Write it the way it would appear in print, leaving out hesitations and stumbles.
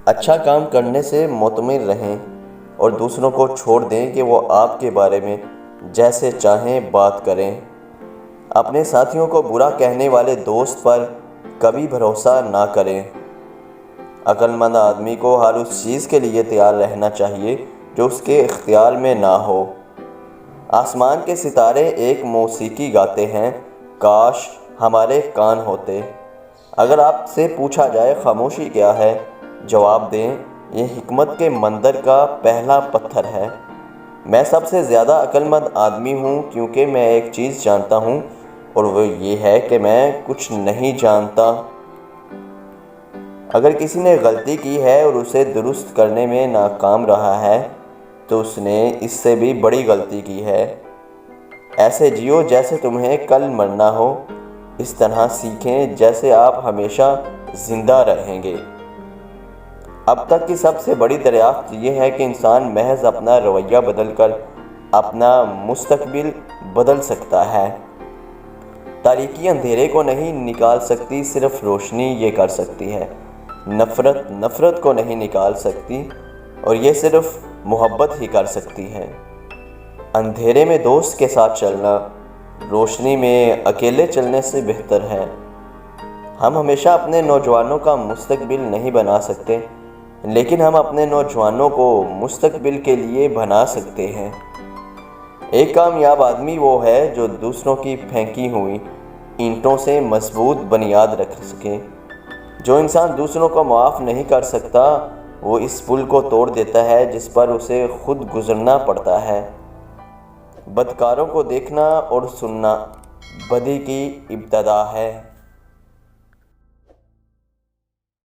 اچھا کام کرنے سے مطمئن رہیں اور دوسروں کو چھوڑ دیں کہ وہ آپ کے بارے میں جیسے چاہیں بات کریں۔ اپنے ساتھیوں کو برا کہنے والے دوست پر کبھی بھروسہ نہ کریں۔ عقل مند آدمی کو ہر اس چیز کے لیے تیار رہنا چاہیے جو اس کے اختیار میں نہ ہو۔ آسمان کے ستارے ایک موسیقی گاتے ہیں، کاش ہمارے کان ہوتے۔ اگر آپ سے پوچھا جائے خاموشی کیا ہے، جواب دیں، یہ حکمت کے مندر کا پہلا پتھر ہے۔ میں سب سے زیادہ عقل مند آدمی ہوں کیونکہ میں ایک چیز جانتا ہوں اور وہ یہ ہے کہ میں کچھ نہیں جانتا۔ اگر کسی نے غلطی کی ہے اور اسے درست کرنے میں ناکام رہا ہے تو اس نے اس سے بھی بڑی غلطی کی ہے۔ ایسے جیو جیسے تمہیں کل مرنا ہو، اس طرح سیکھیں جیسے آپ ہمیشہ زندہ رہیں گے۔ اب تک کی سب سے بڑی دریافت یہ ہے کہ انسان محض اپنا رویہ بدل کر اپنا مستقبل بدل سکتا ہے۔ تاریکی اندھیرے کو نہیں نکال سکتی، صرف روشنی یہ کر سکتی ہے۔ نفرت نفرت کو نہیں نکال سکتی اور یہ صرف محبت ہی کر سکتی ہے۔ اندھیرے میں دوست کے ساتھ چلنا روشنی میں اکیلے چلنے سے بہتر ہے۔ ہم ہمیشہ اپنے نوجوانوں کا مستقبل نہیں بنا سکتے، لیکن ہم اپنے نوجوانوں کو مستقبل کے لیے بنا سکتے ہیں۔ ایک کامیاب آدمی وہ ہے جو دوسروں کی پھینکی ہوئی اینٹوں سے مضبوط بنیاد رکھ سکے۔ جو انسان دوسروں کو معاف نہیں کر سکتا وہ اس پل کو توڑ دیتا ہے جس پر اسے خود گزرنا پڑتا ہے۔ بدکاروں کو دیکھنا اور سننا بدی کی ابتدا ہے۔